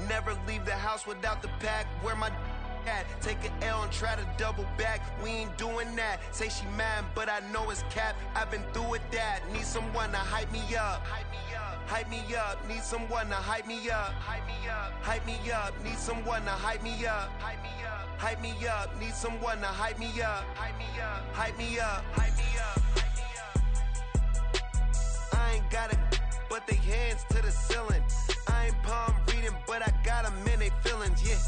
Never leave the house without the pack. Where my at? Take an L and try to double back. We ain't doing that. Say she mad, but I know it's cap. I've been through with that. Need someone to hype me up. Hype me up. Need someone to hype me up. Hype me up. Need someone to hype me up. Hype me up. Need someone to hype me up. Hype me up. Hype me up. I ain't got it, but they hands to the ceiling. I ain't palm reading, but I got them in they feelings, yeah.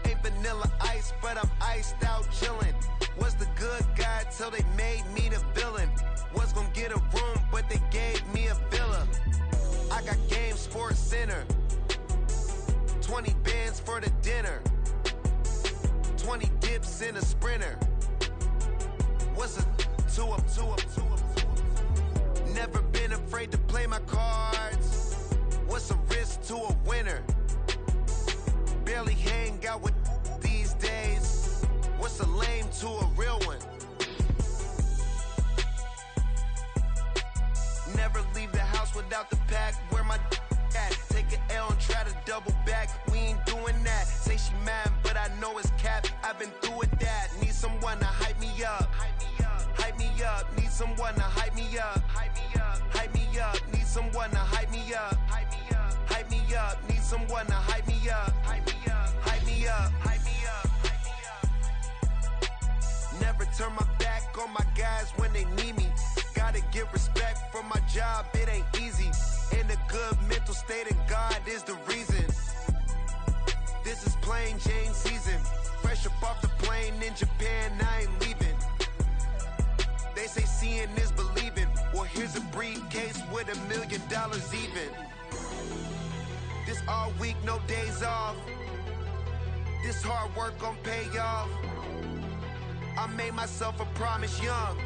Ain't vanilla ice, but I'm iced out chillin'. Was the good guy till they made me the villain. Was gonna get a room, but they gave me a villa. I got game, Sports Center. 20 bands for the dinner. 20 dips in a sprinter. What's a two up? Never been afraid to play my cards. What's a risk to a winner? Barely hang out with these days. What's a lame to a real one? Never leave the house without the pack. Where my at? Take an L and try to double back. We ain't doing that. Say she mad, but I know it's cap. I've been through with that. Need someone to hype me up. Hype me up. Need someone to hype me up. Hype me up. Need someone to hype me up. Hype me up. Need someone to hype me up. Hype me up. Never turn my back on my guys when they need me. Gotta get respect for my job, it ain't easy. In a good mental state and God is the reason. This is plain Jane season. Fresh up off the plane in Japan, I ain't leaving. They say seeing is believing. Well, here's a briefcase with $1 million even. This all week, no days off. This hard work gon' pay off. I made myself a promise young.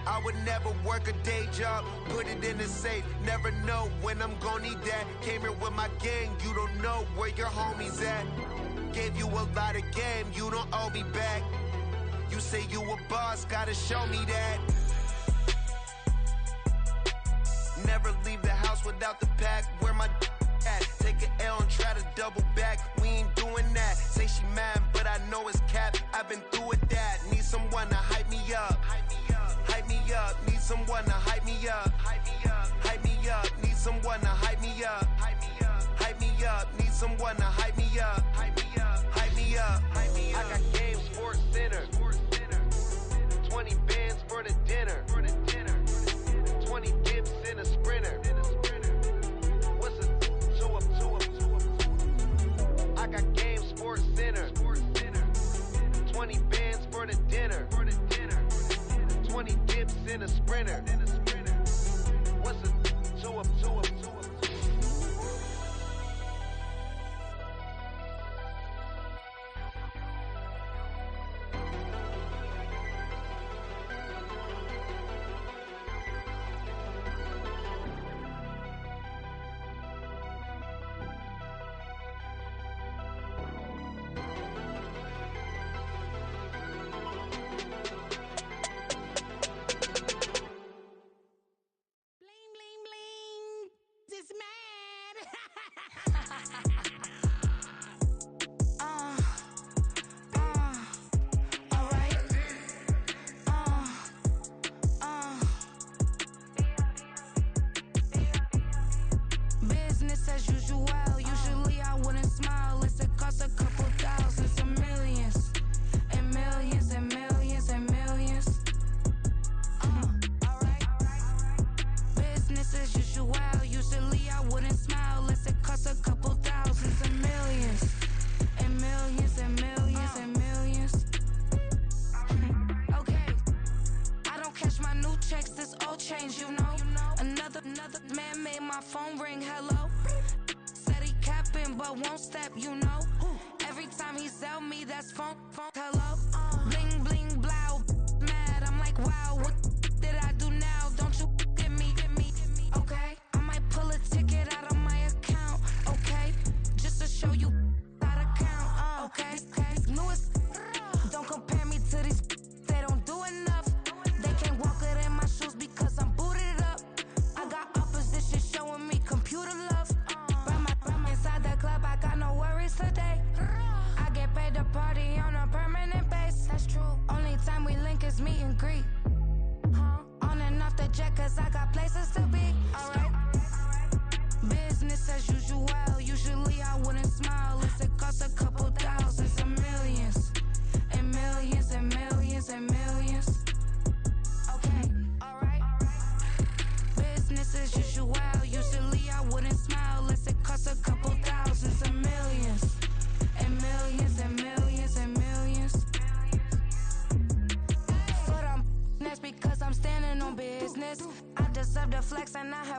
I would never work a day job, put it in the safe. Never know when I'm gon' need that. Came here with my gang, you don't know where your homies at. Gave you a lot of game, you don't owe me back. You say you a boss, gotta show me that. Never leave the house without the pack. Where my at? Take an L and try to double back. We ain't doing that. Say she mad, but I know it's cap. I've been through with that. Need someone to hype me up. Hype me up. Need someone to hype me up. Hype me up. Need someone to hype me up. Hype me up. Need someone to hype me up. Hype me up. I got game, Sports Center. 20 bands for the dinner. 20 dips in a sprinter. What's a two up? I got game, Sports Center. 20 bands for the dinner. 20 dips in a sprinter. What's a two up? Don't compare me to these, they don't do enough. They can't walk it in my shoes because I'm bougie.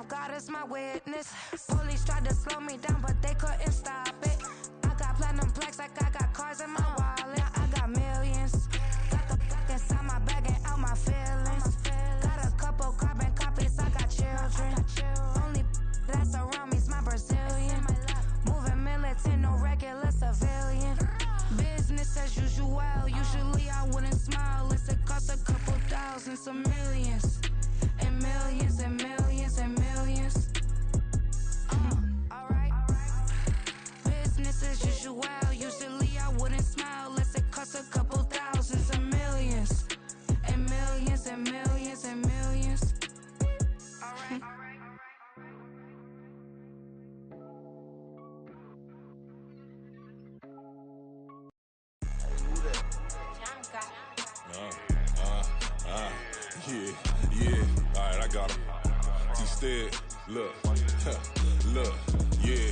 God is my witness. Police tried to slow me down, but they couldn't stop it. I got platinum plaques like I got cars in my wallet. Now I got millions. Got the fuck inside my bag and out my feelings. Got a couple carbon copies, I got children. Only that's around me's my Brazilian. Moving militant, no regular civilian. Business as usual, usually I wouldn't smile. It's it cost a couple thousands of millions. And millions and millions and millions. Alright. Business as usual, usually I wouldn't smile. Unless it cost a couple thousands of millions. And millions and millions and millions. Alright. Yeah, alright, I got him. T-Stead, look, look, yeah.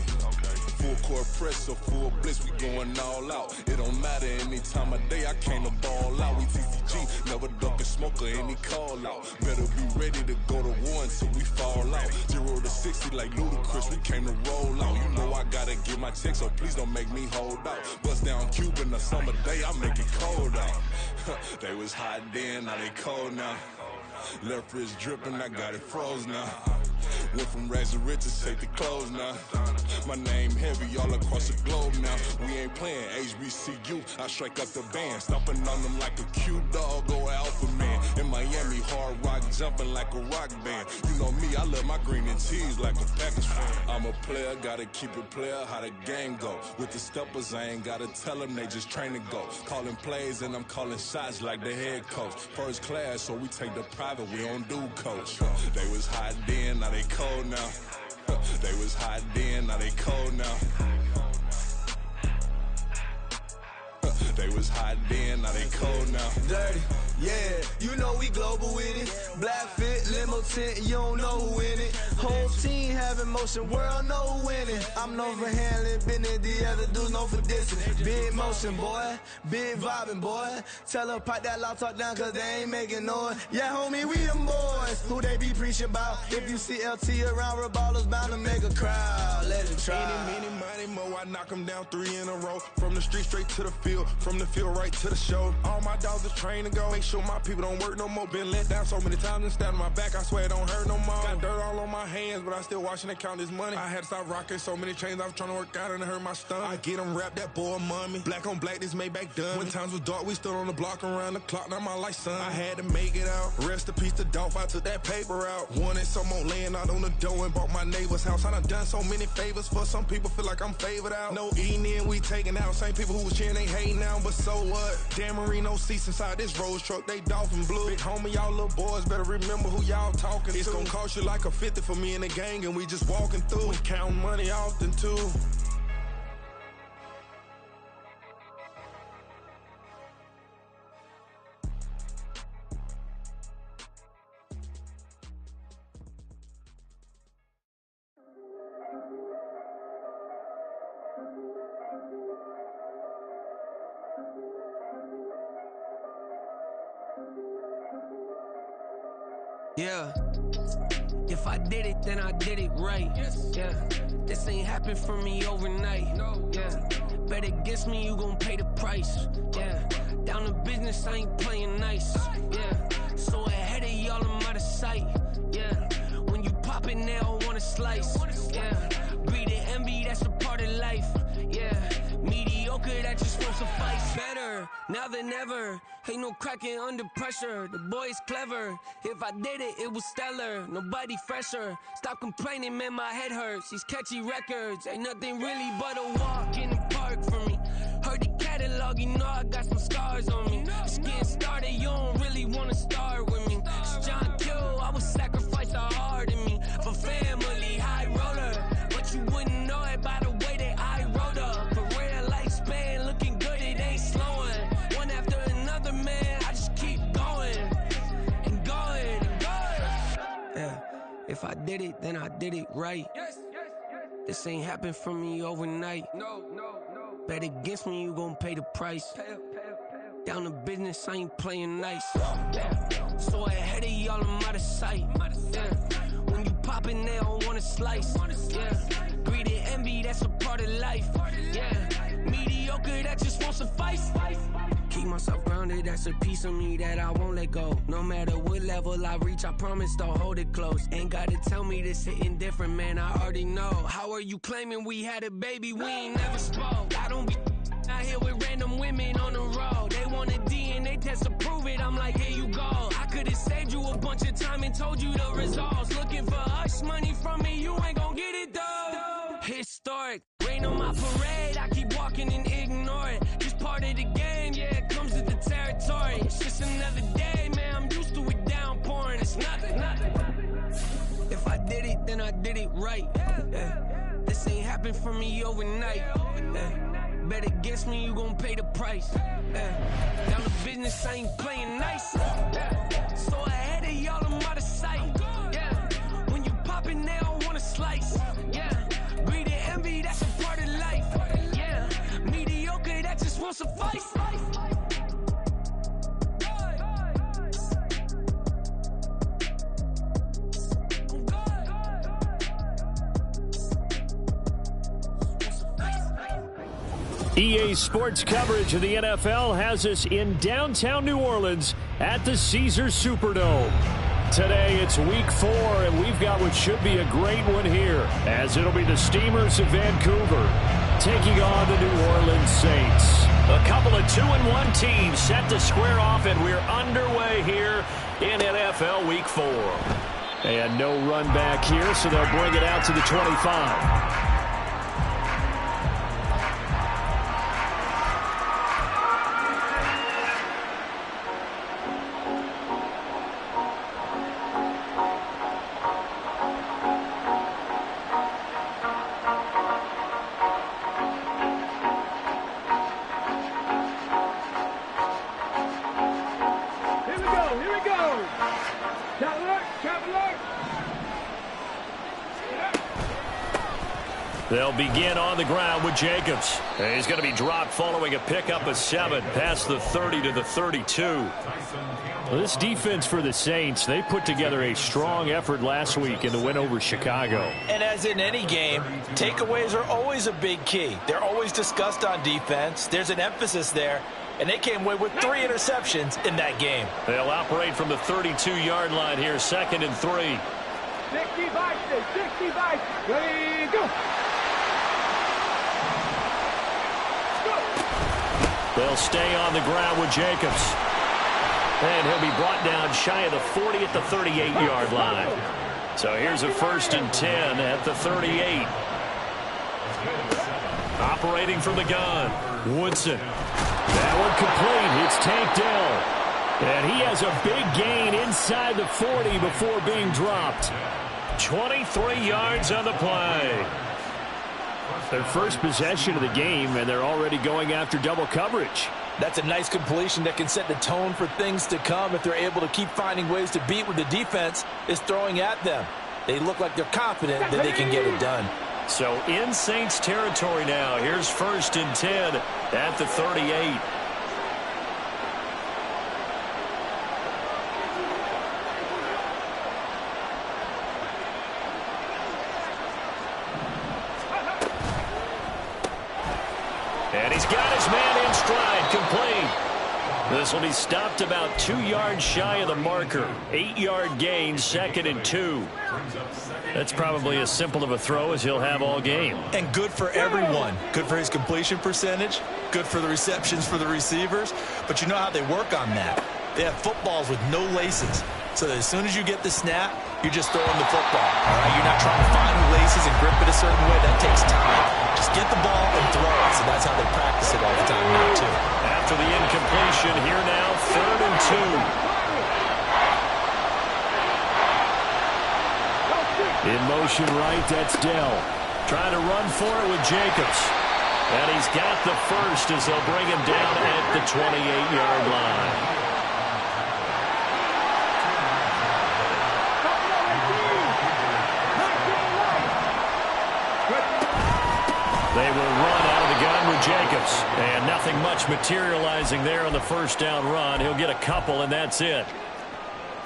Full court press or full blitz, we going all out. It don't matter any time of day, I came to ball out. We TCG, never duck a smoke or any call out. Better be ready to go to war until we fall out. 0 to 60 like Ludacris, we came to roll out. You know I gotta get my check, so please don't make me hold out. Bust down Cuban a summer day, I make it cold out. They was hot then, now they cold now. Left wrist dripping, I got it froze now. Went from rags to riches, take the clothes now. My name heavy all across the globe now. We ain't playing HBCU, I strike up the band. Stomping on them like a cute dog or alpha man. In Miami, hard rock jumping like a rock band. You know me, I love my green and cheese like a Packers fan. I'm a player, gotta keep it player, how the game go. With the steppers, I ain't gotta tell them, they just train to go. Calling plays and I'm calling shots like the head coach. First class, so we take the private, we don't do coach. They was hot then, now they cold now. They was hot then, now they cold now. They was hot then, now they cold now. Dirty, yeah, you know we global with it. Black fit, limo tint, you don't know who in it. Whole team having motion, world know who winning. I'm known for handling business, the other dudes known for dissing. Big motion, boy, big vibing, boy. Tell her pipe that loud talk down, cause they ain't making noise. Yeah, homie, we them boys, who they be preaching about. If you see LT around, Reballers bound to make a crowd. Let it try. Any, money, mo, I knock them down 3 in a row. From the street straight to the field, from the field right to the show. All my dogs are trained to go. Make sure my people don't work no more. Been let down so many times and stabbed on my back, I swear it don't hurt no more. Got dirt all on my hands, but I still watching and count this money. I had to stop rocking so many chains, I was trying to work out and it hurt my stomach. I get them wrapped, that boy mommy. Black on black, this Maybach done. When times was dark, we stood on the block around the clock, now my life son. I had to make it out. Rest in peace to Dolph, I took that paper out. Wanted some more laying out on the dough and bought my neighbor's house. I done so many favors for some people, feel like I'm favored out. No eating in, we taking out. Same people who was cheering, they hating now, but so what? Dan Marino seats inside this Rolls truck, they dolphin blue. Big homie, y'all little boys better remember who y'all talking to. It's gonna cost you like a 50 for me and the gang, and we just walking through. We counting money often too. Yeah, if I did it, then I did it right. Yeah, this ain't happened for me overnight. Yeah, bet against me, you gon' pay the price. Yeah, down to business, I ain't playing nice. Yeah, so ahead of y'all, I'm out of sight. Yeah, when you pop it, they don't wanna slice. Yeah, greed and envy, that's a part of life. Yeah, mediocre, that just won't suffice. Better now than ever. Ain't no cracking under pressure. The boy is clever. If I did it, it was stellar. Nobody fresher. Stop complaining, man, my head hurts. These catchy records ain't nothing really but a walk in the park for me. Heard the catalog, you know I got some scars on me. Just getting started, you don't really wanna start with me. It's John Q, I would sacrifice a heart in me for family, high roller. But you wouldn't know it by the way that I wrote up. Career lifespan looking good, it ain't slowing. One after another, man, I just keep going and going and going. Yeah, if I did it, then I did it right. This ain't happened for me overnight. No. Bet against me, you gon' pay the price. Down to business, I ain't playing nice. Yeah. So ahead of y'all, I'm out of sight. Yeah. When you popping, they don't wanna slice. Yeah, greed and envy, that's a part of life. Yeah, mediocre, that just won't suffice. Keep myself grounded, that's a piece of me that I won't let go. No matter what level I reach, I promise to hold it close. Ain't gotta tell me this hitting different, man, I already know. How are you claiming we had a baby, we ain't never spoke? I don't be out here with random women on the road. They want a DNA test to prove it, I'm like, here you go. I could've saved you a bunch of time and told you the results. Looking for hush money from me, you ain't gon' get it though. Historic, rain on my parade, I keep walking and ignore it. Just part of the game, yeah, it comes with the territory. It's just another day, man, I'm used to it downpouring. It's nothing. If I did it, then I did it right. This ain't happened for me overnight. Bet against me, you gon' pay the price. Down the business, I ain't playing nice. So ahead of y'all, I'm out of sight. Yeah, when you poppin', they don't wanna slice. Yeah, greed and envy, that's a part of life. Yeah, mediocre, that just won't suffice. EA Sports coverage of the NFL has us in downtown New Orleans at the Caesars Superdome. Today it's week 4, and we've got what should be a great one here, as it'll be the Steamers of Vancouver taking on the New Orleans Saints. A couple of 2-1 teams set to square off, and we're underway here in NFL Week 4. And no run back here, so they'll bring it out to the 25. They'll begin on the ground with Jacobs. And he's going to be dropped following a pickup of 7 past the 30 to the 32. Well, this defense for the Saints, they put together a strong effort last week in the win over Chicago. And as in any game, takeaways are always a big key. They're always discussed on defense. There's an emphasis there. And they came away with 3 interceptions in that game. They'll operate from the 32-yard line here, 2nd and 3. 65, ready, go! They'll stay on the ground with Jacobs. And he'll be brought down shy of the 40 at the 38-yard line. So here's a 1st and 10 at the 38. Operating from the gun, Woodson. That one complete. It's Tank Dell. And he has a big gain inside the 40 before being dropped. 23 yards on the play. Their first possession of the game, and they're already going after double coverage. That's a nice completion that can set the tone for things to come if they're able to keep finding ways to beat what the defense is throwing at them. They look like they're confident that they can get it done. So in Saints territory now. Here's 1st and 10 at the 38. And he's got his man in stride, complete. This will be stopped about 2 yards shy of the marker. 8-yard gain, 2nd and 2. That's probably as simple of a throw as he'll have all game. And good for everyone. Good for his completion percentage. Good for the receptions for the receivers. But you know how they work on that. They have footballs with no laces. So that as soon as you get the snap, you're just throwing the football. All right? You're not trying to find the laces and grip it a certain way. That takes time. Just get the ball and throw it. So that's how they practice it all the time now, too. After the incompletion, here now, 3rd and 2. In motion right, that's Dell. Trying to run for it with Jacobs. And he's got the first as they'll bring him down at the 28-yard line. They will run out of the gun with Jacobs. And nothing much materializing there on the 1st down run. He'll get a couple, and that's it.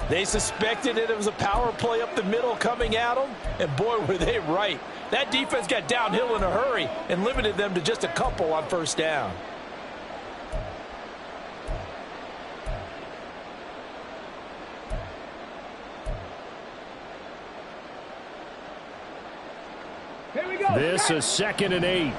They suspected it was a power play up the middle coming at them, and boy, were they right. That defense got downhill in a hurry and limited them to just a couple on first down. Here we go. This is 2nd and 8.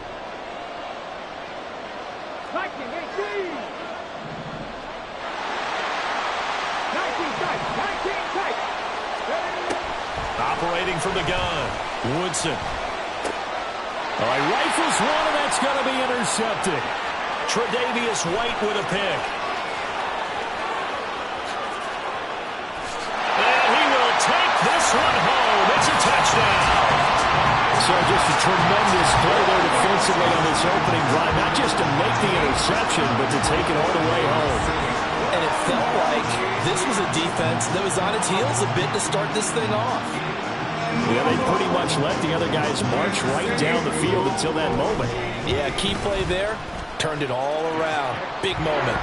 Operating from the gun, Woodson. All right, rifles one, and that's going to be intercepted. Tre'Davious White with a pick. And he will take this one home. It's a touchdown. So just a tremendous play there defensively on this opening drive. Not just to make the interception, but to take it all the way home. And it felt like this was a defense that was on its heels a bit to start this thing off. Yeah, they pretty much let the other guys march right down the field until that moment. Yeah, key play there. Turned it all around. Big moment.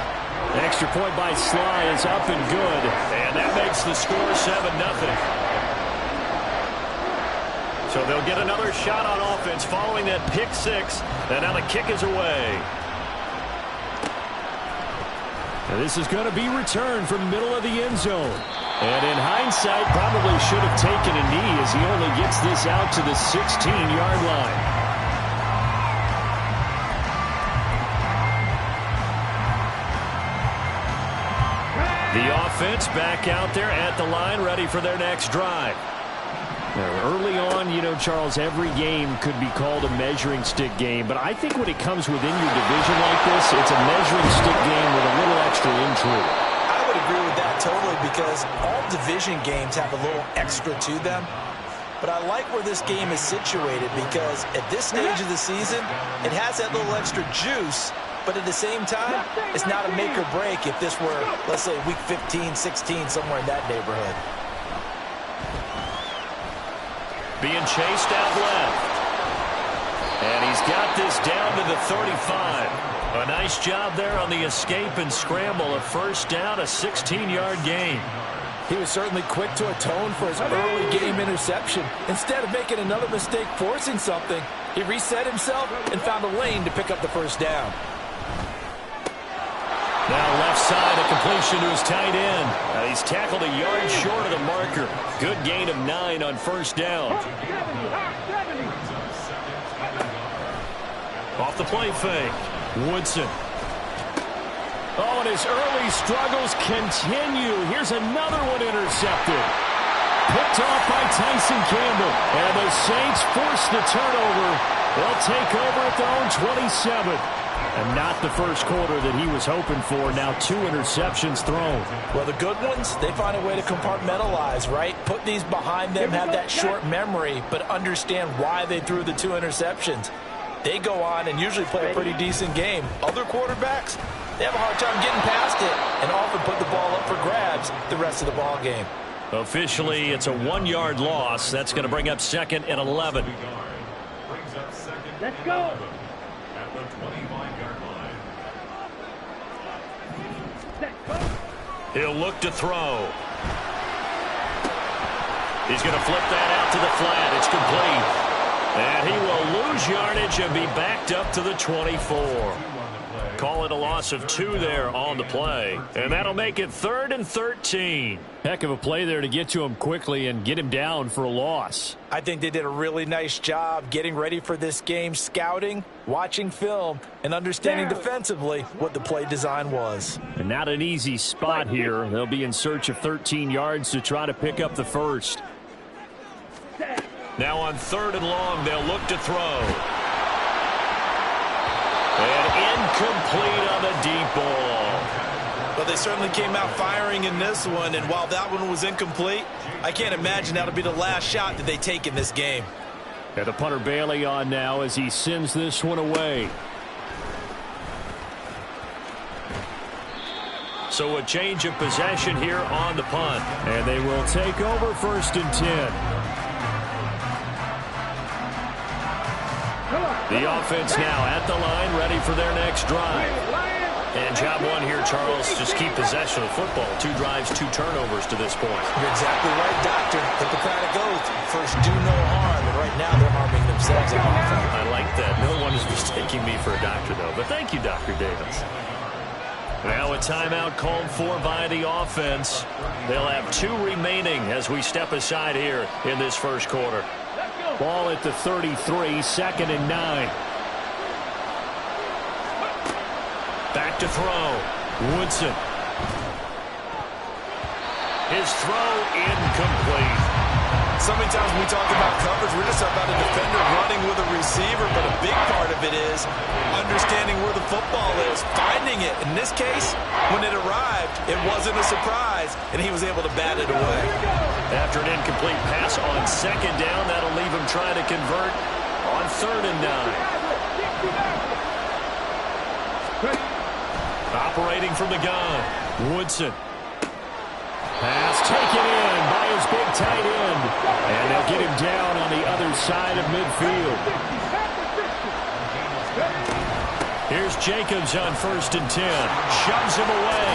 The extra point by Sly is up and good. And that makes the score 7-0. So they'll get another shot on offense following that pick six. And now the kick is away. And this is going to be returned from the middle of the end zone. And in hindsight, probably should have taken a knee as he only gets this out to the 16-yard line. The offense back out there at the line, ready for their next drive. Now, early on, you know, Charles, every game could be called a measuring stick game, but I think when it comes within your division like this, it's a measuring stick game with a little extra intrigue. I would agree with that totally, because all division games have a little extra to them. But I like where this game is situated, because at this stage of the season, it has that little extra juice, but at the same time, it's not a make or break if this were, let's say, week 15, 16, somewhere in that neighborhood. Being chased out left. And he's got this down to the 35. A nice job there on the escape and scramble. A first down, a 16-yard gain. He was certainly quick to atone for his early game interception. Instead of making another mistake forcing something, he reset himself and found a lane to pick up the first down. Now left side, a completion to his tight end. He's tackled a yard short of the marker. Good gain of 9 on first down. Off the play fake. Woodson. Oh, and his early struggles continue. Here's another one intercepted. Picked off by Tyson Campbell. And the Saints force the turnover. They'll take over at their own 27. And not the first quarter that he was hoping for. Now 2 interceptions thrown. Well, the good ones, they find a way to compartmentalize, right? Put these behind them, have that short memory, but understand why they threw the 2 interceptions. They go on and usually play a pretty decent game. Other quarterbacks, they have a hard time getting past it and often put the ball up for grabs the rest of the ball game. Officially, it's a 1-yard loss. That's going to bring up 2nd and 11. Let's go. He'll look to throw. He's going to flip that out to the flat. It's complete. And he will lose yardage and be backed up to the 24. Call it a loss of 2 there on the play. And that'll make it 3rd and 13. Heck of a play there to get to him quickly and get him down for a loss. I think they did a really nice job getting ready for this game, scouting, watching film, and understanding defensively what the play design was. And not an easy spot here. They'll be in search of 13 yards to try to pick up the first. Now on 3rd and long, they'll look to throw. And incomplete on the deep ball. But they certainly came out firing in this one, and while that one was incomplete, I can't imagine that'll be the last shot that they take in this game. And the punter Bailey on now as he sends this one away. So a change of possession here on the punt. And they will take over 1st and 10. The offense now at the line, ready for their next drive. And job one here, Charles, just keep possession of the football. 2 drives, 2 turnovers to this point. You're exactly right, Doctor. Hippocratic oath. First, do no harm. And right now, they're harming themselves on offense. I like that. No one is mistaking me for a doctor, though. But thank you, Dr. Davis. Now a timeout called for by the offense. They'll have 2 remaining as we step aside here in this first quarter. Ball at the 33, 2nd and 9. Back to throw. Woodson. His throw incomplete. So many times when we talk about coverage, we're just about a defender running with a receiver, but a big part of it is understanding where the football is, finding it. In this case, when it arrived, it wasn't a surprise, and he was able to bat it away. After an incomplete pass on 2nd down, that'll leave him trying to convert on 3rd and 9. Operating from the gun, Woodson. Pass taken in by his big tight end. And they'll get him down on the other side of midfield. Here's Jacobs on 1st and 10. Shoves him away.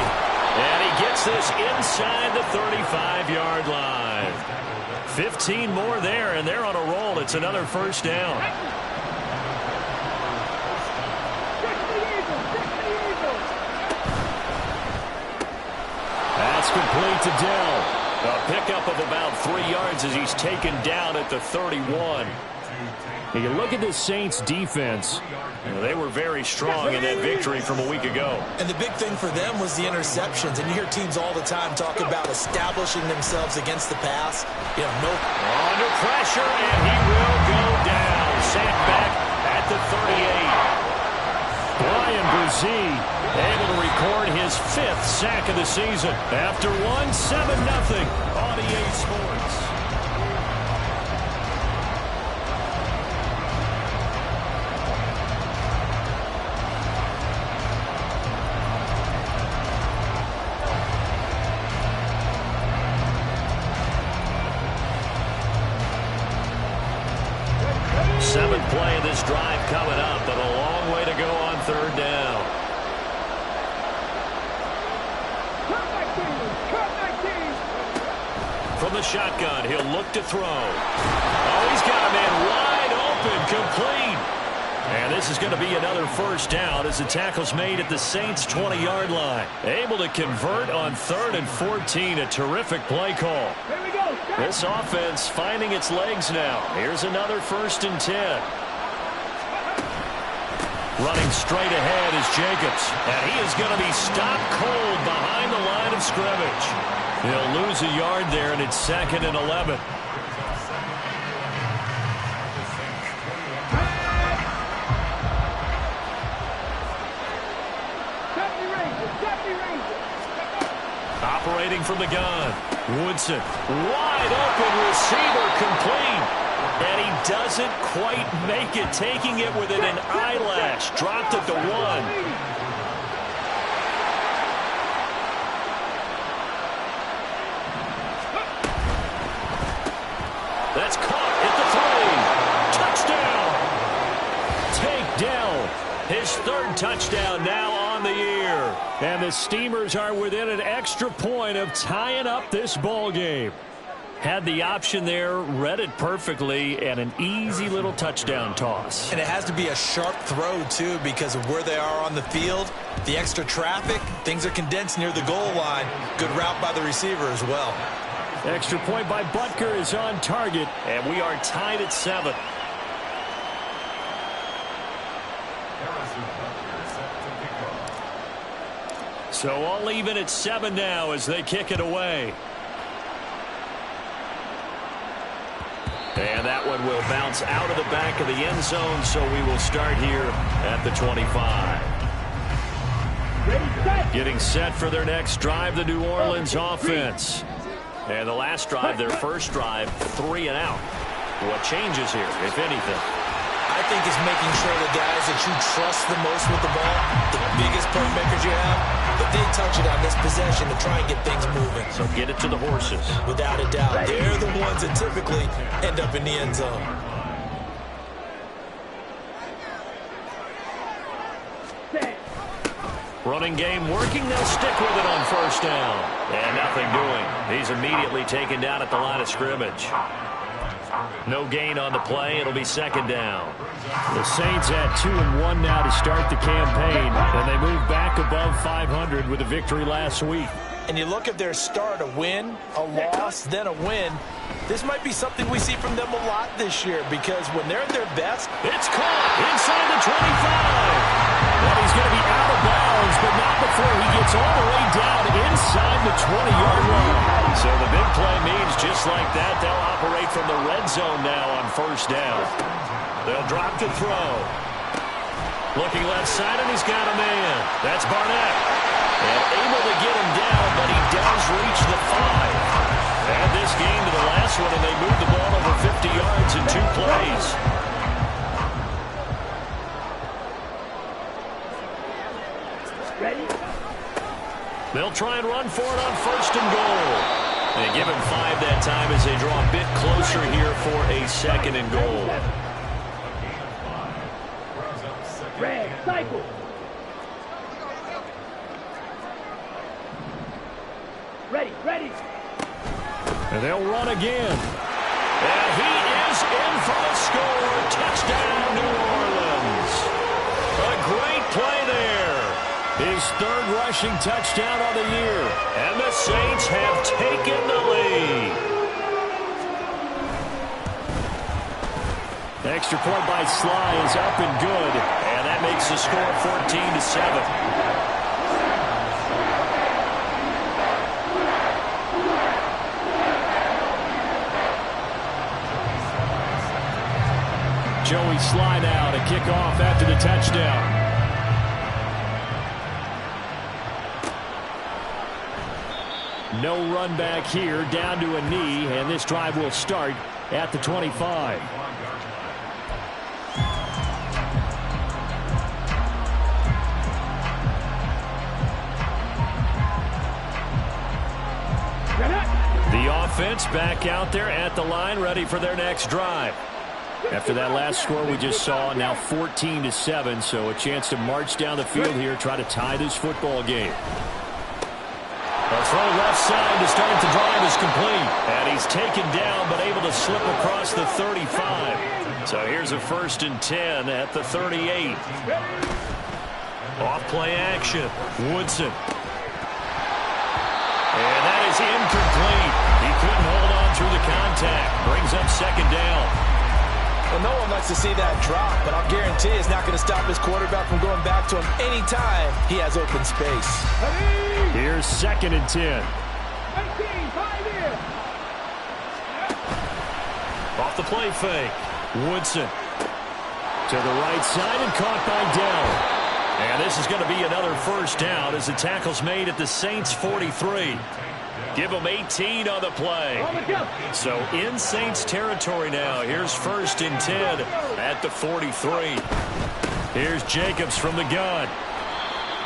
And he gets this inside the 35-yard line. 15 more there, and they're on a roll. It's another 1st down. That's complete to Dell. A pickup of about 3 yards as he's taken down at the 31. You look at the Saints defense. They were very strong in that victory from a week ago. And the big thing for them was the interceptions. And you hear teams all the time talk about establishing themselves against the pass. Under pressure, and he will go down. Sacked back at the 38. Brian Brzee able to record his 5th sack of the season. After 7-0 on EA Sports. Seventh play of this drive coming up, but a long way to go on 3rd down. From the shotgun, he'll look to throw. Oh, he's got a man wide open, complete. And this is going to be another 1st down as the tackle's made at the Saints' 20-yard line. Able to convert on 3rd and 14, a terrific play call. This offense finding its legs now. Here's another 1st and 10. Running straight ahead is Jacobs. And he is going to be stopped cold behind the line of scrimmage. He'll lose a yard there, and it's 2nd and 11. Operating from the gun, Woodson. Wide open receiver, complete. And he doesn't quite make it, taking it within an eyelash. Dropped at the 1. That's caught at the 3. Touchdown. Take Dell. His 3rd touchdown now on the year. And the Steamers are within an extra point of tying up this ball game. Had the option there, read it perfectly, and an easy little touchdown toss. And it has to be a sharp throw, too, because of where they are on the field. The extra traffic, things are condensed near the goal line. Good route by the receiver as well. Extra point by Butker is on target, and we are tied at 7. So all even at 7 now as they kick it away. And that one will bounce out of the back of the end zone, so we will start here at the 25. Getting set for their next drive, the New Orleans offense. And the last drive, their first drive, 3 and out. What changes here, if anything? I think it's making sure the guys that you trust the most with the ball, the biggest playmakers you have, that they touch it on this possession to try and get things moving. So get it to the horses. Without a doubt. They're the ones that typically end up in the end zone. Running game working. They'll stick with it on first down. And nothing doing. He's immediately taken down at the line of scrimmage. No gain on the play. It'll be second down. The Saints at 2-1 now to start the campaign, and they move back above 500 with a victory last week. And you look at their start, a win, a loss, then a win. This might be something we see from them a lot this year, because when they're at their best, it's caught inside the 25. And he's going to be out of bounds, but not before he gets all the way down inside the 20-yard line. So the big play means just like that, they'll operate from the red zone now on first down. They'll drop to throw. Looking left side, and he's got a man. That's Barnett. And able to get him down, but he does reach the 5. Add this game to the last one, and they move the ball over 50 yards in 2 plays. Ready? They'll try and run for it on first and goal. They give him 5 that time as they draw a bit closer here for a second and goal. Red, cycle. Ready, ready. And they'll run again. And he is in for the score. Touchdown, New Orleans. A great play there. His 3rd rushing touchdown on the year. And the Saints have taken the lead. The extra point by Sly is up and good. And that makes the score 14-7. Joey Sly now to kick off after the touchdown. No run back here, down to a knee, and this drive will start at the 25. The offense back out there at the line, ready for their next drive. After that last score we just saw, now 14-7, so a chance to march down the field here, try to tie this football game. A throw left side to start the drive is complete. And he's taken down, but able to slip across the 35. So here's a 1st and 10 at the 38. Off play action. Woodson. And that is incomplete. He couldn't hold on through the contact. Brings up second down. Well, no one likes to see that drop, but I'll guarantee it's not going to stop his quarterback from going back to him anytime he has open space. Here's 2nd and 10. Off the play fake. Woodson to the right side and caught by Dell. And this is going to be another first down as the tackle's made at the Saints 43. Give them 18 on the play. So in Saints territory now. Here's 1st and 10 at the 43. Here's Jacobs from the gun.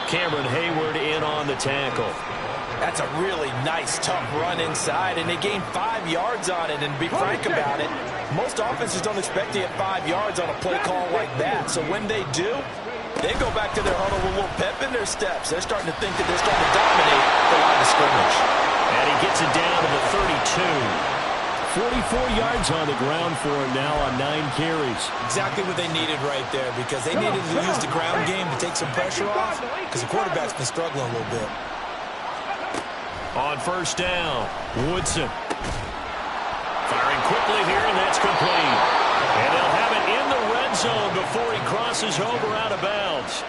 Cameron Hayward in on the tackle. That's a really nice, tough run inside, and they gained 5 yards on it. And to be frank about it, most offenses don't expect to get 5 yards on a play call like that. So when they do, they go back to their huddle with a little pep in their steps. They're starting to think that they're starting to dominate the line of scrimmage. And he gets it down to the 32. 44 yards on the ground for him now on 9 carries. Exactly what they needed right there, because they needed to use the ground game to take some pressure off, because the quarterback's been struggling a little bit. On first down, Woodson. Firing quickly here, and that's complete. And they'll have it in the red zone before he crosses over out of bounds.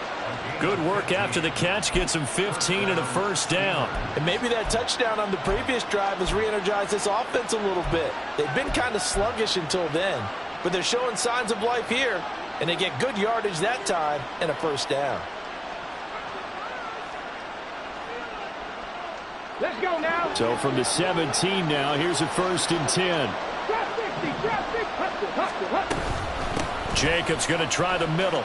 Good work after the catch, gets him 15 and a first down. And maybe that touchdown on the previous drive has re-energized this offense a little bit. They've been kind of sluggish until then, but they're showing signs of life here, and they get good yardage that time and a first down. Let's go now. So from the 17 now, here's a 1st and 10. Jacobs going to try the middle.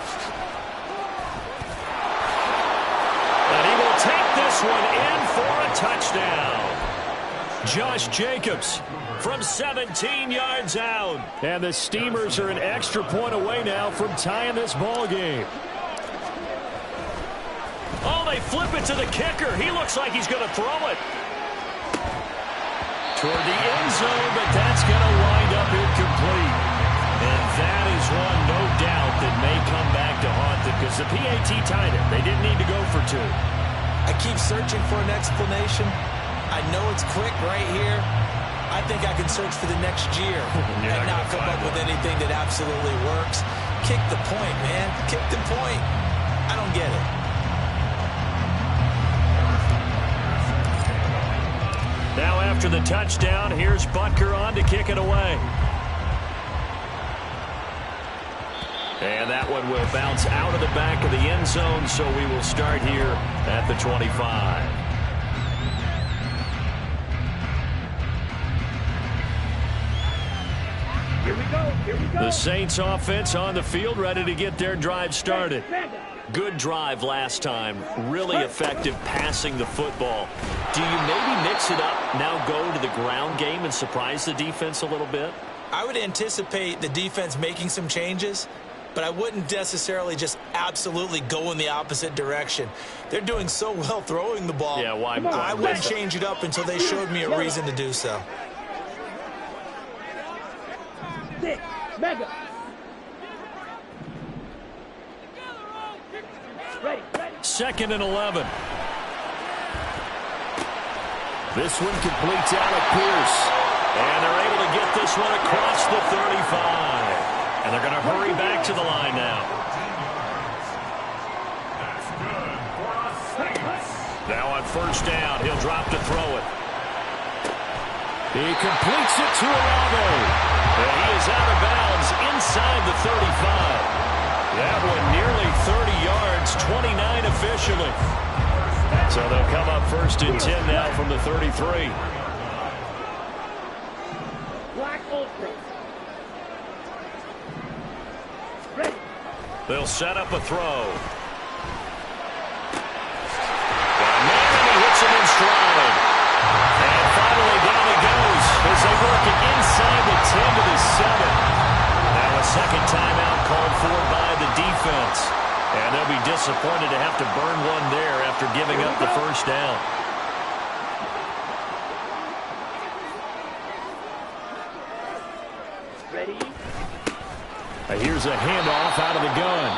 And he will take this one in for a touchdown. Josh Jacobs from 17 yards out. And the Steamers are an extra point away now from tying this ball game. Oh, they flip it to the kicker. He looks like he's going to throw it toward the end zone, but that's going to wind up incomplete. And that is one, no doubt, that may come back to haunt them because the PAT tied it. They didn't need to go for two. I keep searching for an explanation. I know it's quick right here. I think I can search for the next year and not come up with anything that absolutely works. Kick the point, man. Kick the point. I don't get it. Now after the touchdown, here's Butker on to kick it away. And that one will bounce out of the back of the end zone, so we will start here at the 25. Here we go. Here we go. The Saints offense on the field, ready to get their drive started. Good drive last time. Really effective passing the football. Do you maybe mix it up, now go to the ground game and surprise the defense a little bit? I would anticipate the defense making some changes, but I wouldn't necessarily just absolutely go in the opposite direction. They're doing so well throwing the ball. Yeah, why? I wouldn't change it up until they showed me a reason to do so. Six. Mega. Ready. 2nd and 11. This one completes out of Pierce. And they're able to get this one across the 35. And they're going to hurry back to the line now. Now on 1st down, he'll drop to throw it. He completes it to Olave. And he is out of bounds inside the 35. That one nearly 30 yards, 29 officially. So they'll come up 1st and 10 now from the 33. Black Ultra. Ready. They'll set up a throw. And he hits him in stride. And finally down he goes as they work it inside the 10 to the 7. Now a second timeout called for by the defense. And they'll be disappointed to have to burn one there after giving up the 1st down. Ready. Here's a handoff out of the gun.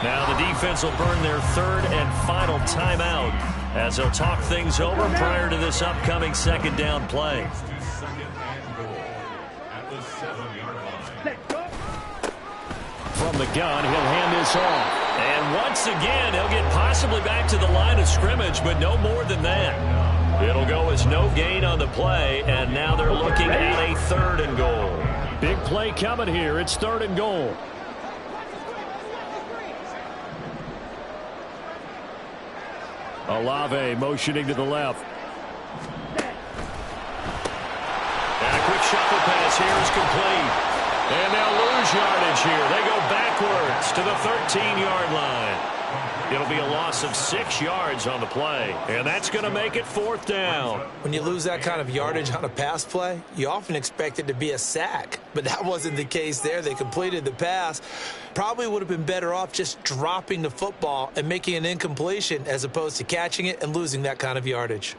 Now the defense will burn their 3rd and final timeout as they'll talk things over prior to this upcoming 2nd down play. From the gun, he'll hand this off. And once again, he'll get possibly back to the line of scrimmage, but no more than that. It'll go as no gain on the play, and now they're looking at a 3rd and goal. Big play coming here. It's 3rd and goal. Olave motioning to the left. And a quick shuffle pass here is complete. And they'll lose yardage here. They go backwards to the 13-yard line. It'll be a loss of 6 yards on the play. And that's going to make it 4th down. When you lose that kind of yardage on a pass play, you often expect it to be a sack. But that wasn't the case there. They completed the pass. Probably would have been better off just dropping the football and making an incompletion as opposed to catching it and losing that kind of yardage.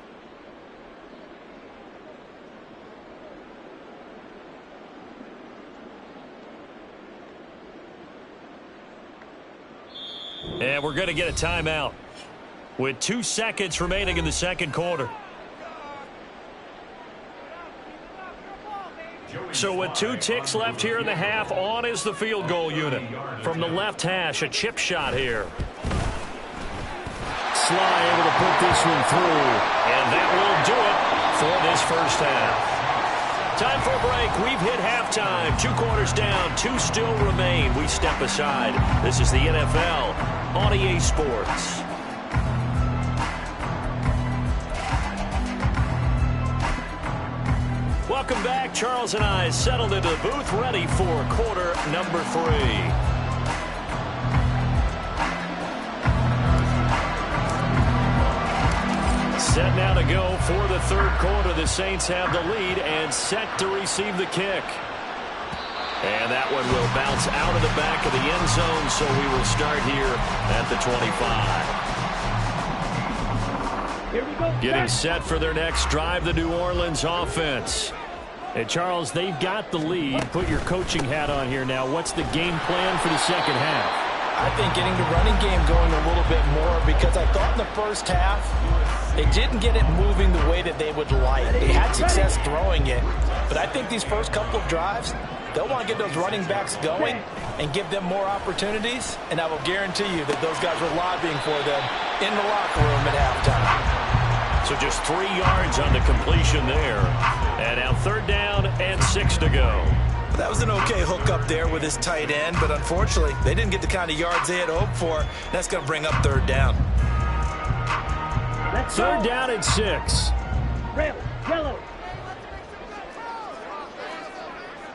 And we're going to get a timeout with 2 seconds remaining in the 2nd quarter. So with 2 ticks left here in the half, on is the field goal unit. From the left hash, a chip shot here. Sly able to put this one through. And that will do it for this 1st half. Time for a break. We've hit halftime. 2 quarters down. 2 still remain. We step aside. This is the NFL on EA Sports. Welcome back. Charles and I settled into the booth, ready for quarter number 3. Set now to go for the 3rd quarter. The Saints have the lead and set to receive the kick. And that one will bounce out of the back of the end zone, so we will start here at the 25. Here we go. Getting set for their next drive, the New Orleans offense. And, Charles, they've got the lead. Put your coaching hat on here now. What's the game plan for the second half? I think getting the running game going a little bit more, because I thought in the first half they didn't get it moving the way that they would like. They had success throwing it, but I think these first couple of drives, they'll want to get those running backs going and give them more opportunities, and I will guarantee you that those guys were lobbying for them in the locker room at halftime. So just 3 yards on the completion there. And now 3rd down and 6 to go. That was an okay hook up there with his tight end, but unfortunately, they didn't get the kind of yards they had hoped for. That's going to bring up 3rd down. 3rd down and 6. Red, yellow.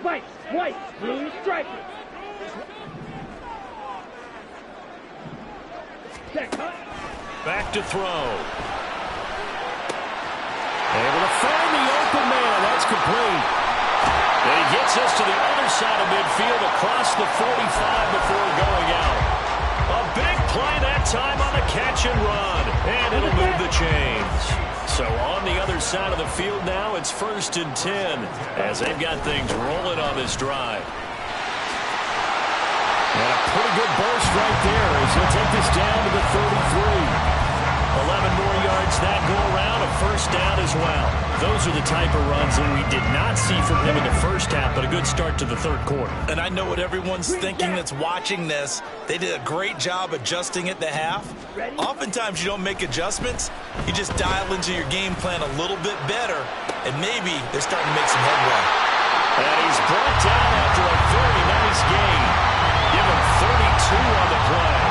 White, blue, striped. Back to throw. Able to find the open man. That's complete. And he gets us to the other side of midfield across the 45 before going out. A big play that time on the catch and run. And it'll move the chains. So on the other side of the field now, it's 1st and 10 as they've got things rolling on this drive. And a pretty good burst right there as he'll take this down to the 33. 11 more yards that go around, a 1st down as well. Those are the type of runs that we did not see from him in the first half, but a good start to the 3rd quarter. And I know what everyone's thinking that's watching this. They did a great job adjusting at the half. Oftentimes you don't make adjustments. You just dial into your game plan a little bit better, and maybe they're starting to make some headway. And he's brought down after a very nice gain. Give him 32 on the play.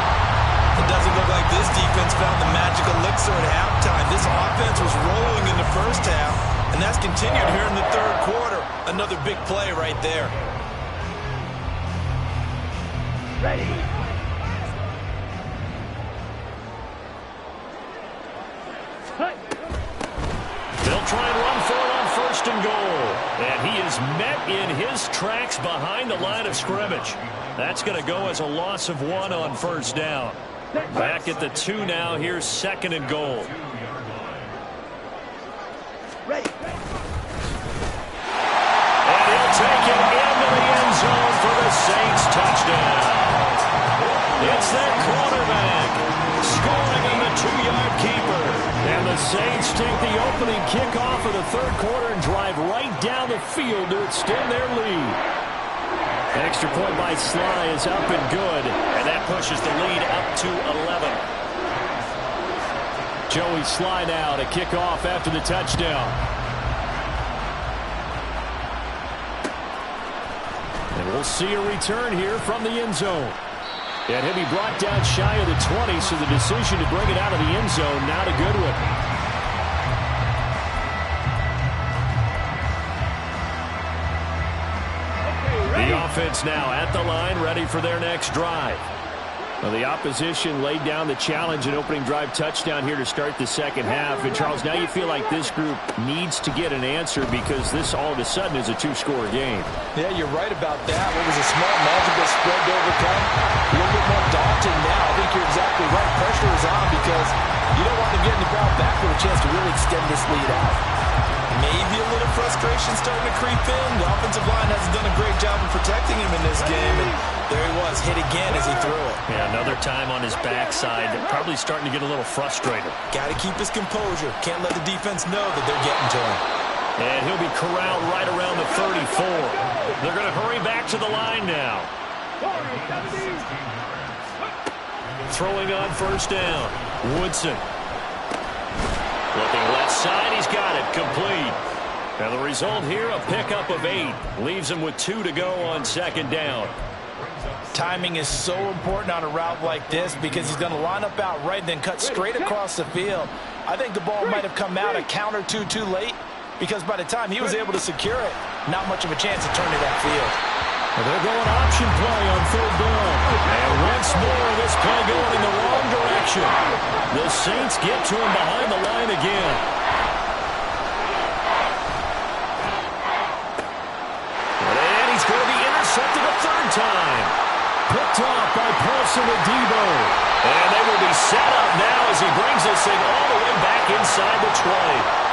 It doesn't look like this defense found the magic elixir at halftime. This offense was rolling in the first half, and that's continued here in the 3rd quarter. Another big play right there. Ready. They'll try and run for it on 1st and goal. And he is met in his tracks behind the line of scrimmage. That's going to go as a loss of 1 on 1st down. Back at the 2 now. Here's 2nd and goal. Ready. And he'll take it into the end zone for the Saints touchdown. It's their quarterback scoring on the 2-yard keeper. And the Saints take the opening kickoff of the 3rd quarter and drive right down the field to extend their lead. Extra point by Sly is up and good, and that pushes the lead up to 11. Joey Sly now to kick off after the touchdown. And we'll see a return here from the end zone. And he'll be brought down shy of the 20, so the decision to bring it out of the end zone, not a good one. The offense now at the line, ready for their next drive. Well, the opposition laid down the challenge and opening drive touchdown here to start the second half. And, Charles, now you feel like this group needs to get an answer because this all of a sudden is a 2-score game. Yeah, you're right about that. What was a small manageable spread to overcome? A little bit more daunting now. I think you're exactly right. Pressure is on because you don't want them getting the ball back with a chance to really extend this lead out. Maybe a little frustration starting to creep in. The offensive line hasn't done a great job of protecting him in this game. And there he was, hit again as he threw it. Yeah, another time on his backside. Probably starting to get a little frustrated. Got to keep his composure. Can't let the defense know that they're getting to him. And he'll be corralled right around the 34. They're going to hurry back to the line now. Throwing on 1st down. Woodson. Looking left side, he's got it, complete. And the result here, a pickup of 8. Leaves him with 2 to go on 2nd down. Timing is so important on a route like this because he's going to line up out right and then cut straight across the field. I think the ball might have come out a count or two too late because by the time he was able to secure it, not much of a chance to turn it upfield. Well, they're going option play on 3rd down. And once more, this play going in the wrong direction. The Saints get to him behind the line again. And he's going to be intercepted a 3rd time. Picked off by Paulson Adebo. And they will be set up now as he brings this thing all the way back inside the 20.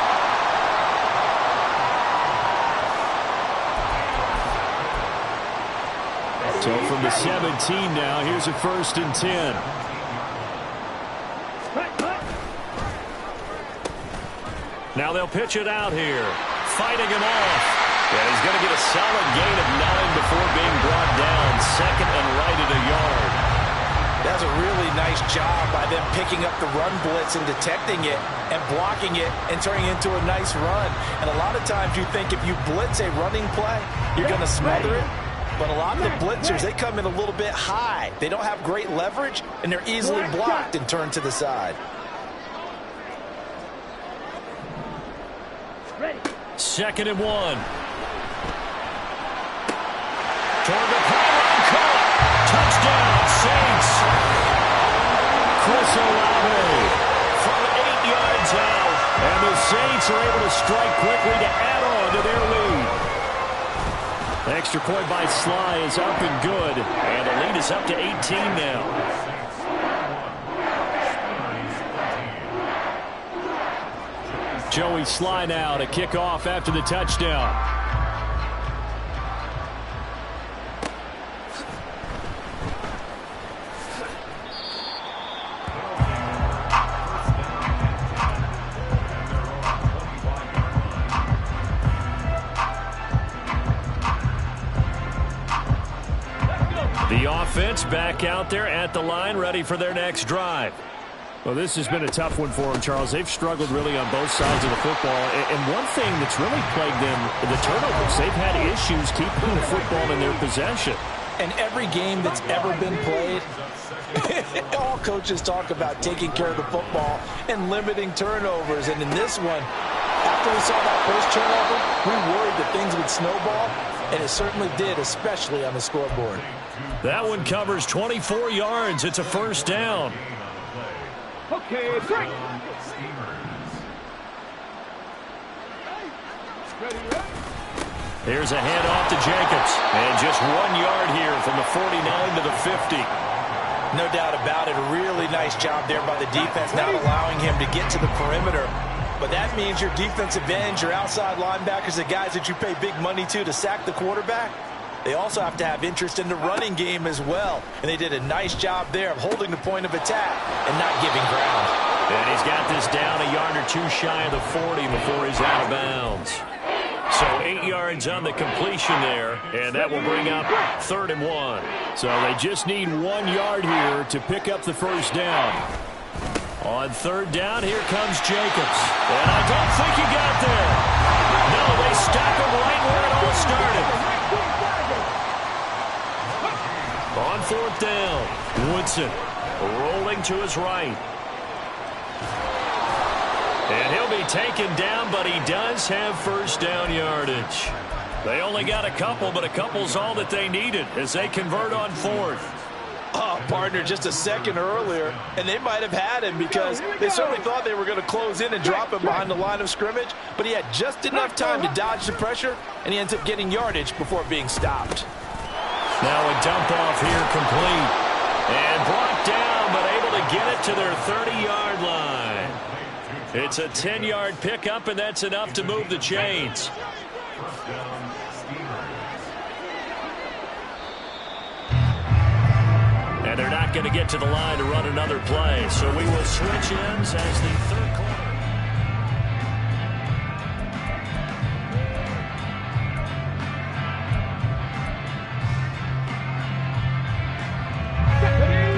So from the 17 now, here's a 1st and 10. Now they'll pitch it out here. Fighting him off. And he's going to get a solid gain of 9 before being brought down. 2nd and right at a yard. That's a really nice job by them picking up the run blitz and detecting it and blocking it and turning it into a nice run. And a lot of times you think if you blitz a running play, you're going to smother it. But a lot of the blitzers, they come in a little bit high. They don't have great leverage, and they're easily blocked and turned to the side. Ready. 2nd and 1. Toward the pylon, caught. Touchdown, Saints. Chris Olave from 8 yards out. And the Saints are able to strike quickly to add on to their lead. Extra point by Sly is up and good. And the lead is up to 18 now. Joey Sly now to kick off after the touchdown. The offense back out there at the line, ready for their next drive. Well, this has been a tough one for them, Charles. They've struggled really on both sides of the football. And one thing that's really plagued them, the turnovers. They've had issues keeping the football in their possession. And every game that's ever been played, all coaches talk about taking care of the football and limiting turnovers. And in this one, after we saw that first turnover, we worried that things would snowball. And it certainly did, especially on the scoreboard. That one covers 24 yards. It's a 1st down. Okay, break. Here's a handoff to Jacobs. And just 1 yard here from the 49 to the 50. No doubt about it. A really nice job there by the defense, not allowing him to get to the perimeter. But that means your defensive ends, your outside linebackers, the guys that you pay big money to sack the quarterback, they also have to have interest in the running game as well. And they did a nice job there of holding the point of attack and not giving ground. And he's got this down a yard or two shy of the 40 before he's out of bounds. So 8 yards on the completion there, and that will bring up 3rd and 1. So they just need 1 yard here to pick up the 1st down. On 3rd down, here comes Jacobs. And I don't think he got there. No, they stop him right where it all started. On 4th down, Woodson rolling to his right. And he'll be taken down, but he does have 1st down yardage. They only got a couple, but a couple's all that they needed as they convert on 4th. Partner, just a second earlier, and they might have had him because they certainly thought they were going to close in and drop him behind the line of scrimmage, but he had just enough time to dodge the pressure, and he ends up getting yardage before being stopped. Now a dump off here complete. And brought down, but able to get it to their 30-yard line. It's a 10-yard pickup, and that's enough to move the chains. And they're not going to get to the line to run another play. So we will switch ends as the 3rd quarter.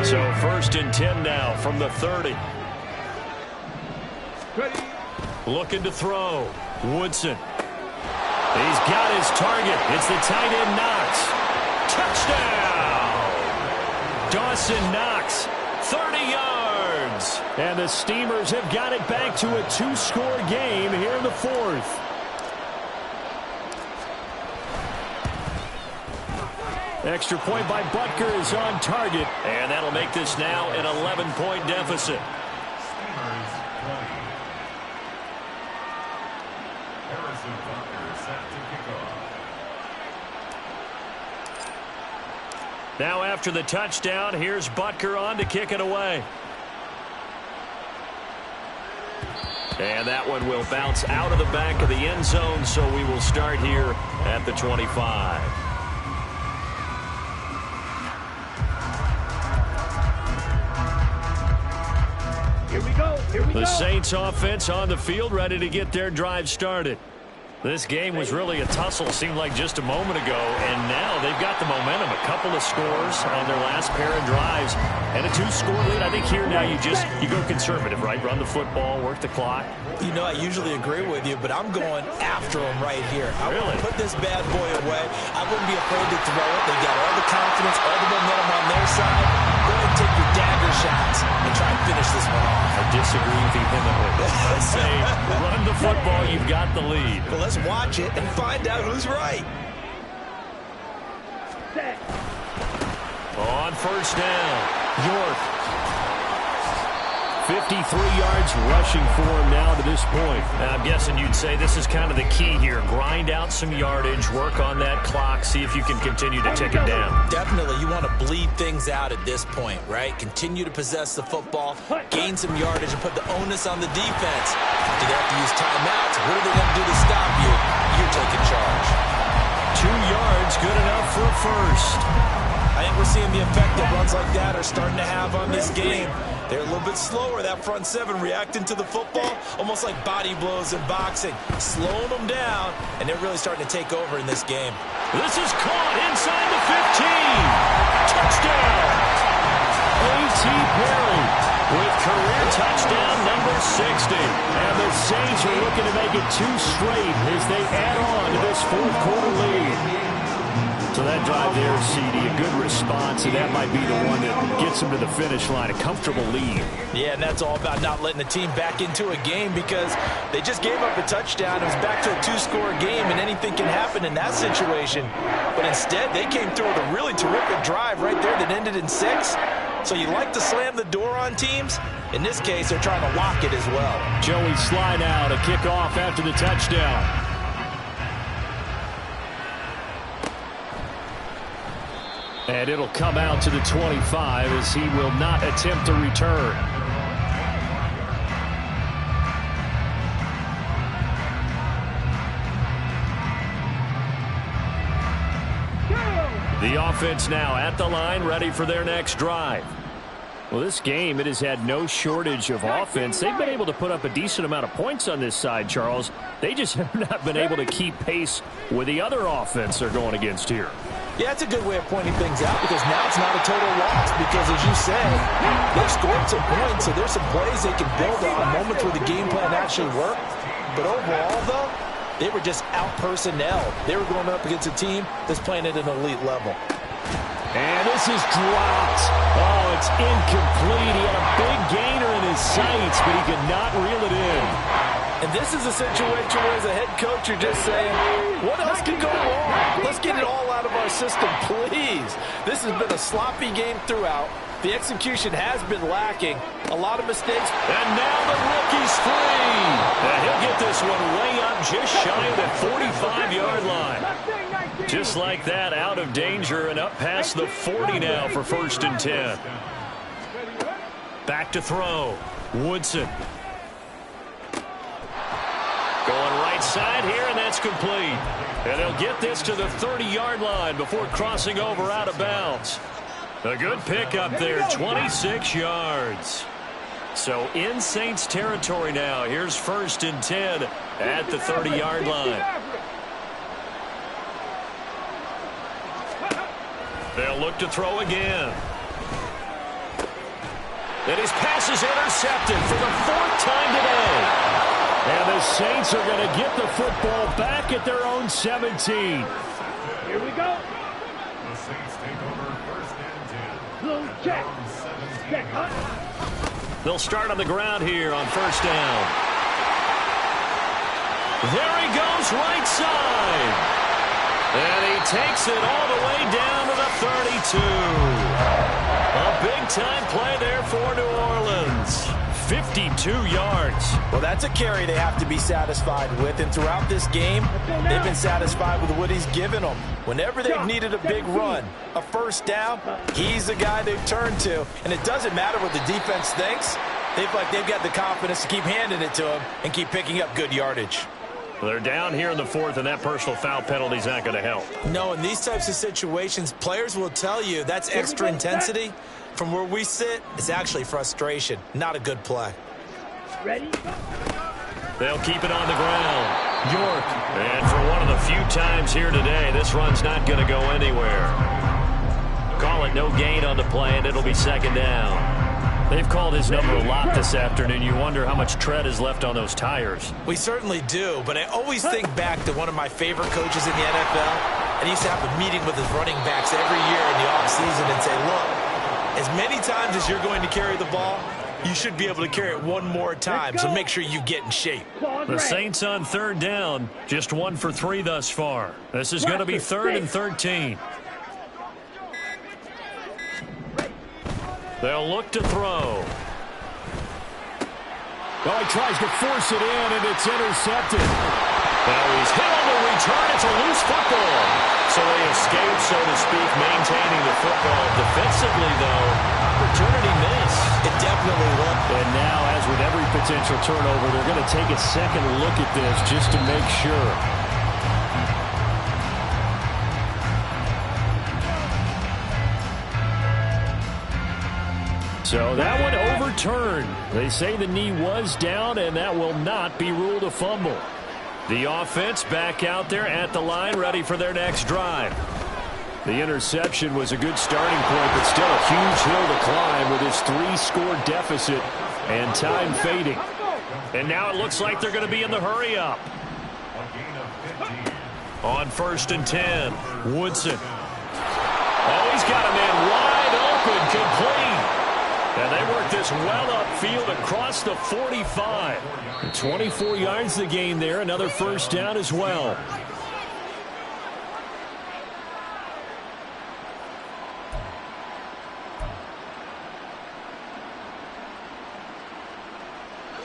So 1st and 10 now from the 30. Looking to throw. Woodson. He's got his target. It's the tight end Knox. Touchdown! Dawson Knox, 30 yards. And the Steamers have got it back to a 2-score game here in the 4th. Extra point by Butker is on target, and that'll make this now an 11-point deficit. Now after the touchdown, here's Butker on to kick it away. And that one will bounce out of the back of the end zone, so we will start here at the 25. Here we go. The Saints offense on the field, ready to get their drive started. This game was really a tussle, seemed like just a moment ago, and now they've got the momentum. A couple of scores on their last pair of drives, and a 2-score lead. I think here now you go conservative, right? Run the football, work the clock. You know, I usually agree with you, but I'm going after them right here. I really want to put this bad boy away. I wouldn't be afraid to throw it. They got all the confidence, all the momentum on their side. Go ahead and take your dagger shots and try and finish this one off. I disagree with you vehemently. I say run the football, you've got the lead. Well, let's watch it and find out who's right. On first down, York. 53 yards rushing for him now to this point. I'm guessing you'd say this is kind of the key here. Grind out some yardage, work on that clock, see if you can continue to tick it down. Definitely, you want to bleed things out at this point, right? Continue to possess the football, gain some yardage, and put the onus on the defense. Do they have to use timeouts? What are they going to do to stop you? You're taking charge. 2 yards, good enough for a first. I think we're seeing the effect that runs like that are starting to have on this game. They're a little bit slower, that front seven, reacting to the football, almost like body blows in boxing, slowing them down, and they're really starting to take over in this game. This is caught inside the 15. Touchdown! A.T. Perry with career touchdown number 60. And the Saints are looking to make it 2 straight as they add on to this fourth quarter lead. So that drive there, CD, a good response, and that might be the one that gets them to the finish line, a comfortable lead. Yeah, and that's all about not letting the team back into a game because they just gave up a touchdown. It was back to a 2-score game, and anything can happen in that situation. But instead, they came through with a really terrific drive right there that ended in 6. So you like to slam the door on teams? In this case, they're trying to lock it as well. Joey slide out, a kickoff after the touchdown. And it'll come out to the 25 as he will not attempt a return. The offense now at the line, ready for their next drive. Well, this game, it has had no shortage of offense. They've been able to put up a decent amount of points on this side, Charles. They just have not been able to keep pace with the other offense they're going against here. Yeah, it's a good way of pointing things out because now it's not a total loss because, as you said, they've scored some points, so there's some plays they can build on, moments where the game plan actually worked. But overall, though, they were just out-personnel. They were going up against a team that's playing at an elite level. And this is dropped. Oh, it's incomplete. He had a big gainer in his sights, but he could not reel it in. And this is a situation where, as a head coach, you're just saying, what else can go wrong? Let's get it all out of our system, please. This has been a sloppy game throughout. The execution has been lacking. A lot of mistakes. And now the rookie's free. And he'll get this one way up just shy of the 45-yard line. Just like that, out of danger and up past the 40 now for 1st and 10. Back to throw. Woodson. Going right side here, and that's complete. And they'll get this to the 30-yard line before crossing over out of bounds. A good pick up there, 26 yards. So in Saints territory now. Here's 1st and 10 at the 30-yard line. They'll look to throw again. And his pass is intercepted for the 4th time today. And the Saints are going to get the football back at their own 17. Here we go. The Saints take over 1st and 10. Blue check. Check. They'll start on the ground here on 1st down. There he goes, right side. And he takes it all the way down to the 32. A big-time play there for New Orleans. 52 yards. Well, that's a carry they have to be satisfied with. And throughout this game, they've been satisfied with what he's given them. Whenever they've needed a big run, a 1st down, he's the guy they've turned to. And it doesn't matter what the defense thinks. They've got the confidence to keep handing it to him and keep picking up good yardage. They're down here in the fourth, and that personal foul penalty is not going to help. No, in these types of situations, players will tell you that's extra intensity. From where we sit, it's actually frustration, not a good play. Ready? They'll keep it on the ground. York. And for one of the few times here today, this run's not going to go anywhere. Call it no gain on the play, and it'll be second down. They've called his number a lot this afternoon. You wonder how much tread is left on those tires. We certainly do, but I always think back to one of my favorite coaches in the NFL, and he used to have a meeting with his running backs every year in the offseason and say, look, as many times as you're going to carry the ball, you should be able to carry it one more time, so make sure you get in shape. The Saints on third down, just 1 for 3 thus far. This is going to be 3rd and 13. They'll look to throw. Well, he tries to force it in, and it's intercepted. Now he's hit on the return. It's a loose football. So they escape, so to speak, maintaining the football. Defensively, though, opportunity missed. It definitely was. And now, as with every potential turnover, they're going to take a second look at this just to make sure. So that one overturned. They say the knee was down, and that will not be ruled a fumble. The offense back out there at the line, ready for their next drive. The interception was a good starting point, but still a huge hill to climb with his 3-score deficit and time fading. And now it looks like they're going to be in the hurry-up. On 1st and 10, Woodson. Oh, he's got a man wide open, complete. And they work this well upfield across the 45. 24 yards the game there. Another first down as well.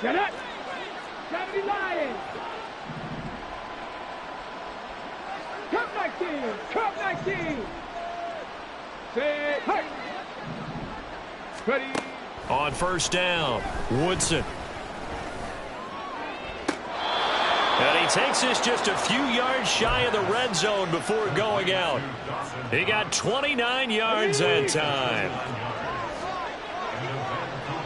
Shut up! 70 Lions! Cup 19! Cup 19! Say, hey! Ready. On 1st down, Woodson. And he takes this just a few yards shy of the red zone before going out. He got 29 yards that time.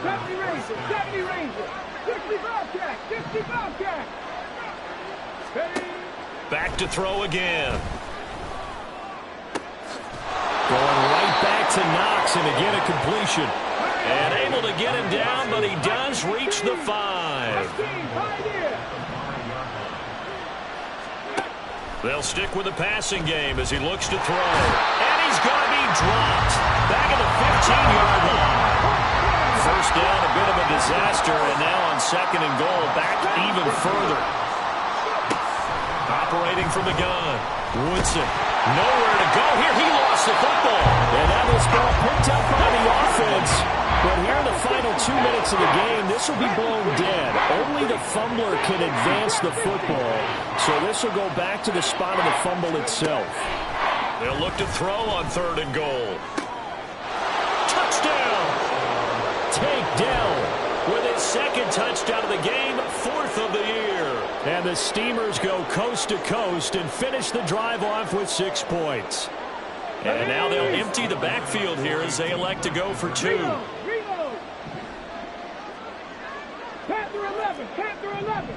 70 Ranger, 70 Ranger, 60 Bobcat, 60 Bobcat. Ready. Back to throw again. Going right back to Knox, and again a completion. And able to get him down, but he does reach the 5. They'll stick with the passing game as he looks to throw. And he's going to be dropped. Back at the 15-yard line. First down, a bit of a disaster, and now on 2nd and goal, back even further. Operating from the gun, Woodson. Nowhere to go here. He lost the football. And that was ball picked up by the offense. But here in the final 2 minutes of the game, this will be blown dead. Only the fumbler can advance the football. So this will go back to the spot of the fumble itself. They'll look to throw on 3rd and goal. Touchdown! Takedown with his 2nd touchdown of the game, 4th of the year. And the Steamers go coast to coast and finish the drive off with 6 points. And now they'll empty the backfield here as they elect to go for 2. Reload. Panther 11, Panther 11.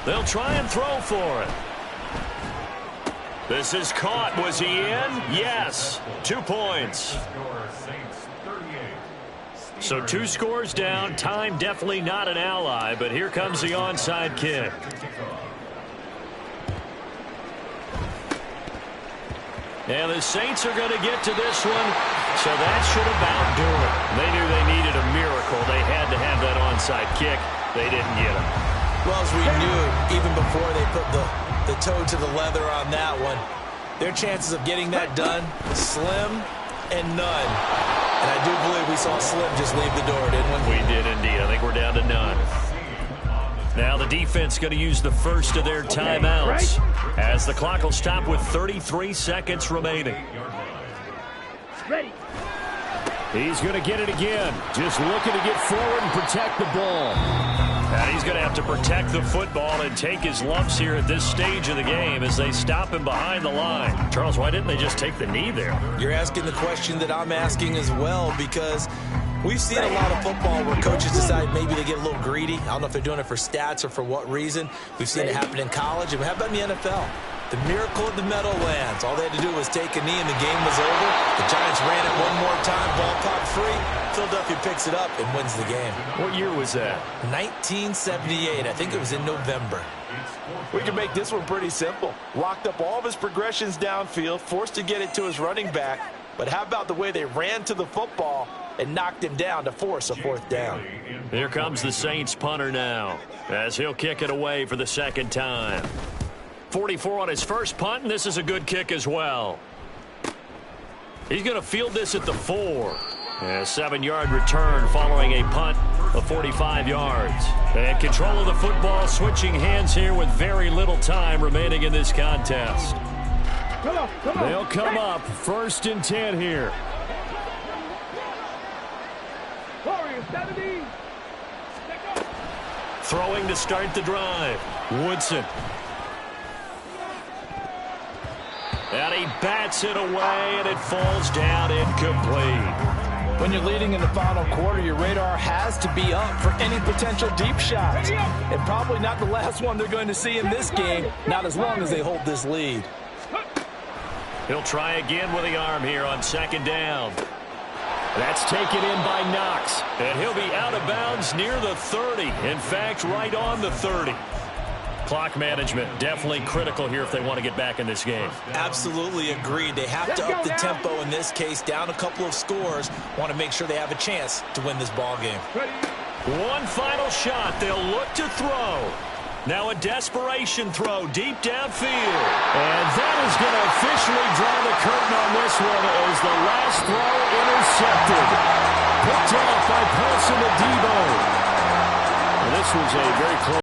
They'll try and throw for it. This is caught. Was he in? Yes. 2 points. So 2 scores down. Time definitely not an ally, but here comes the onside kick. And the Saints are going to get to this one, so that should about do it. They knew they needed a miracle. They had to have that onside kick. They didn't get it. Well, as we knew, even before they put the toe to the leather on that one, their chances of getting that done, slim and none. And I do believe we saw Slim just leave the door, didn't we? We did indeed. I think we're down to none. Now the defense going to use the first of their timeouts as the clock will stop with 33 seconds remaining. Ready. He's going to get it again. Just looking to get forward and protect the ball. And he's going to have to protect the football and take his lumps here at this stage of the game as they stop him behind the line. Charles, why didn't they just take the knee there? You're asking the question that I'm asking as well, because we've seen a lot of football where coaches decide maybe they get a little greedy. I don't know if they're doing it for stats or for what reason. We've seen it happen in college. And how about in the NFL? The miracle of the Meadowlands. All they had to do was take a knee and the game was over. The Giants ran it one more time. Ball popped free. Philadelphia picks it up and wins the game. What year was that? 1978. I think it was in November. We can make this one pretty simple. Locked up all of his progressions downfield, forced to get it to his running back. But how about the way they ran to the football and knocked him down to force a fourth down? Here comes the Saints punter now as he'll kick it away for the second time. 44 on his first punt, and this is a good kick as well. He's going to field this at the 4. A 7-yard return following a punt of 45 yards. And control of the football, switching hands here with very little time remaining in this contest. They'll come up 1st and 10 here. Throwing to start the drive. Woodson. And he bats it away, and it falls down incomplete. When you're leading in the final quarter, your radar has to be up for any potential deep shots. And probably not the last one they're going to see in this game, not as long as they hold this lead. He'll try again with the arm here on 2nd down. That's taken in by Knox. And he'll be out of bounds near the 30. In fact, right on the 30. Clock management definitely critical here if they want to get back in this game. Absolutely agreed. They have to up the tempo in this case, down a couple of scores. Want to make sure they have a chance to win this ball game. One final shot. They'll look to throw. Now a desperation throw deep downfield. And that is going to officially draw the curtain on this one as the last throw intercepted. Picked off by Paulson Adebo. This was a very close